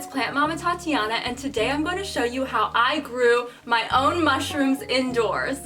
it's Plant Mama Tatiana, and today I'm going to show you how I grew my own mushrooms indoors.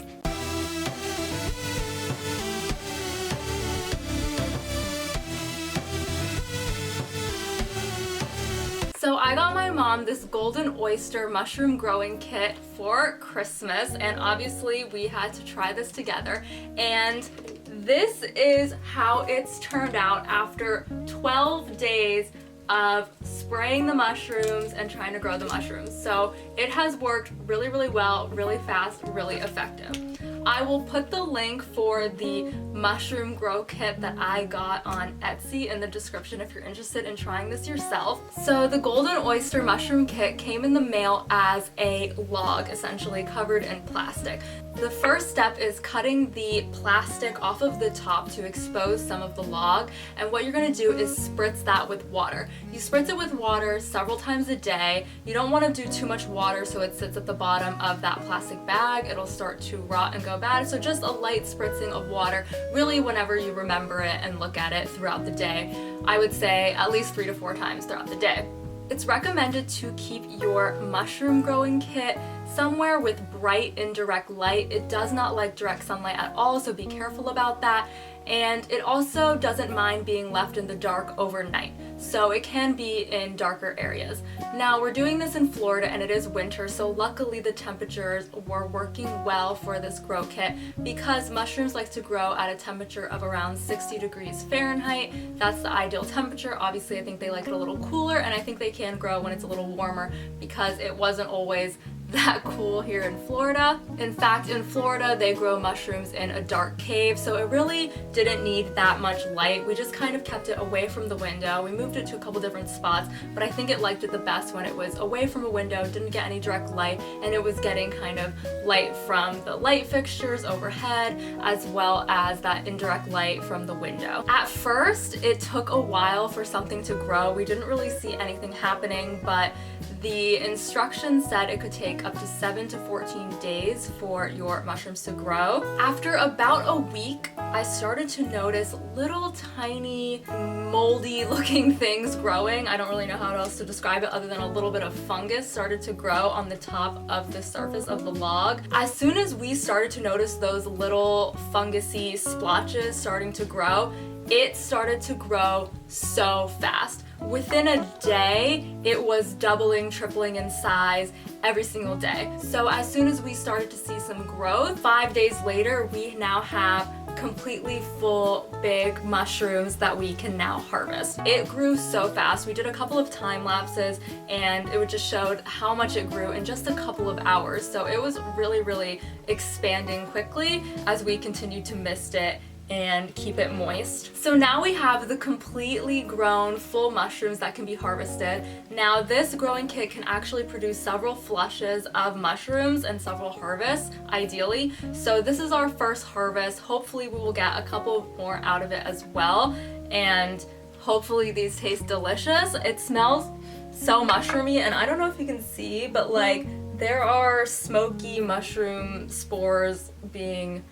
So I got my mom this golden oyster mushroom growing kit for Christmas, and obviously we had to try this together, and this is how it's turned out after 12 days of spraying the mushrooms and trying to grow the mushrooms. So it has worked really, really well, really fast, really effective. I will put the link for the mushroom grow kit that I got on Etsy in the description if you're interested in trying this yourself. So the golden oyster mushroom kit came in the mail as a log, essentially covered in plastic. The first step is cutting the plastic off of the top to expose some of the log, and what you're going to do is spritz that with water. You spritz it with water several times a day. You don't want to do too much water so it sits at the bottom of that plastic bag. It'll start to rot and go bad, so just a light spritzing of water really whenever you remember it and look at it throughout the day. I would say at least 3 to 4 times throughout the day. It's recommended to keep your mushroom growing kit somewhere with bright indirect light. It does not like direct sunlight at all, so be careful about that. And it also doesn't mind being left in the dark overnight, so it can be in darker areas. Now we're doing this in Florida and it is winter, so luckily the temperatures were working well for this grow kit because mushrooms like to grow at a temperature of around 60 degrees Fahrenheit. That's the ideal temperature. Obviously I think they like it a little cooler, and I think they can grow when it's a little warmer because it wasn't always that cool here in Florida. In fact, in Florida they grow mushrooms in a dark cave, so it really didn't need that much light. We just kind of kept it away from the window. We moved it to a couple different spots, but I think it liked it the best when it was away from a window, didn't get any direct light, and it was getting kind of light from the light fixtures overhead as well as that indirect light from the window. At first it took a while for something to grow. We didn't really see anything happening, but the instructions said it could take up to 7 to 14 days for your mushrooms to grow. After about a week, I started to notice little tiny moldy looking things growing. I don't really know how else to describe it other than a little bit of fungus started to grow on the top of the surface of the log. As soon as we started to notice those little fungusy splotches starting to grow, it started to grow so fast. Within a day, it was doubling, tripling in size every single day. So as soon as we started to see some growth, 5 days later, we now have completely full big mushrooms that we can now harvest. It grew so fast. We did a couple of time lapses and it just showed how much it grew in just a couple of hours. So it was really, really expanding quickly as we continued to mist it and keep it moist. So now we have the completely grown full mushrooms that can be harvested. Now this growing kit can actually produce several flushes of mushrooms and several harvests, ideally. So this is our first harvest. Hopefully we will get a couple more out of it as well, and hopefully these taste delicious. It smells so mushroomy, and I don't know if you can see, but like there are smoky mushroom spores being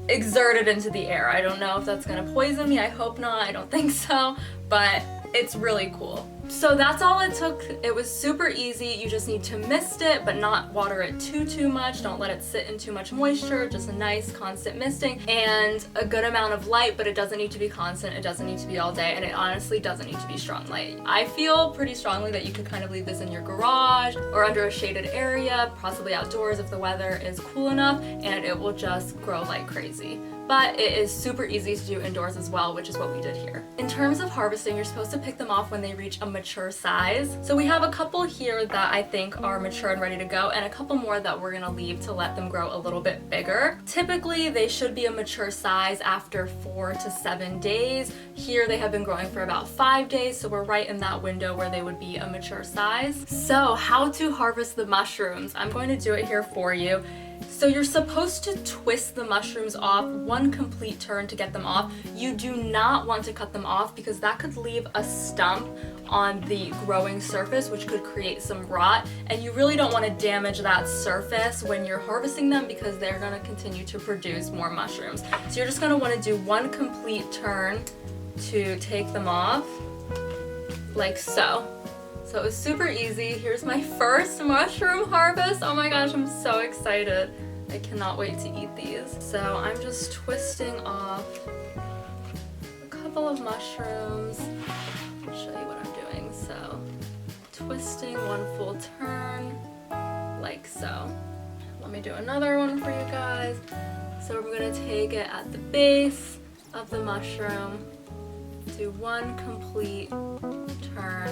exerted into the air. I don't know if that's gonna poison me. I hope not. I don't think so, but it's really cool. So that's all it took. It was super easy. You just need to mist it, but not water it too much. Don't let it sit in too much moisture. Just a nice constant misting and a good amount of light, but it doesn't need to be constant. It doesn't need to be all day, and it honestly doesn't need to be strong light. I feel pretty strongly that you could kind of leave this in your garage or under a shaded area, possibly outdoors if the weather is cool enough, and it will just grow like crazy. But it is super easy to do indoors as well, which is what we did here. In terms of harvesting, you're supposed to pick them off when they reach a mature size. So we have a couple here that I think are mature and ready to go, and a couple more that we're gonna leave to let them grow a little bit bigger. Typically, they should be a mature size after 4 to 7 days. Here they have been growing for about 5 days, so we're right in that window where they would be a mature size. So how to harvest the mushrooms. I'm going to do it here for you. So you're supposed to twist the mushrooms off one complete turn to get them off. You do not want to cut them off because that could leave a stump on the growing surface, which could create some rot, and you really don't want to damage that surface when you're harvesting them because they're going to continue to produce more mushrooms. So you're just going to want to do one complete turn to take them off, like so. So So it was super easy. Here's my first mushroom harvest. Oh my gosh, I'm so excited. I cannot wait to eat these. So I'm just twisting off a couple of mushrooms. I'll show you what I'm doing. So twisting one full turn, like so. Let me do another one for you guys. So we're gonna take it at the base of the mushroom, do one complete turn.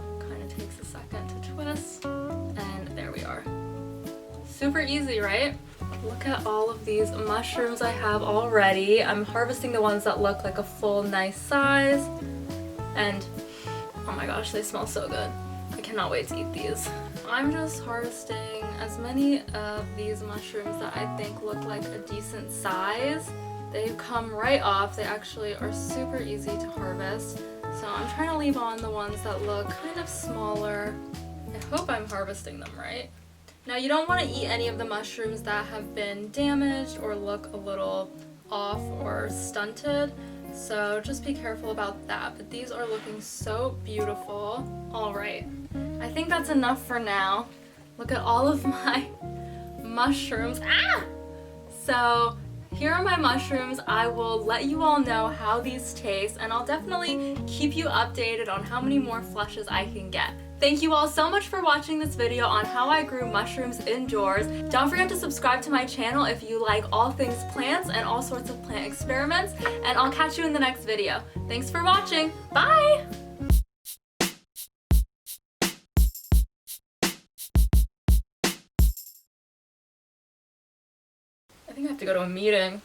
Kind of takes a second to twist, and there we are. Super easy, right? Look at all of these mushrooms I have already. I'm harvesting the ones that look like a full nice size, and oh my gosh, they smell so good. I cannot wait to eat these. I'm just harvesting as many of these mushrooms that I think look like a decent size. They come right off. They actually are super easy to harvest. So I'm trying to leave on the ones that look kind of smaller. I hope I'm harvesting them right. Now you don't want to eat any of the mushrooms that have been damaged or look a little off or stunted. So just be careful about that. But these are looking so beautiful. All right, I think that's enough for now. Look at all of my mushrooms. Ah! So here are my mushrooms. I will let you all know how these taste, and I'll definitely keep you updated on how many more flushes I can get. Thank you all so much for watching this video on how I grew mushrooms indoors. Don't forget to subscribe to my channel if you like all things plants and all sorts of plant experiments, and I'll catch you in the next video. Thanks for watching. Bye! I think I have to go to a meeting.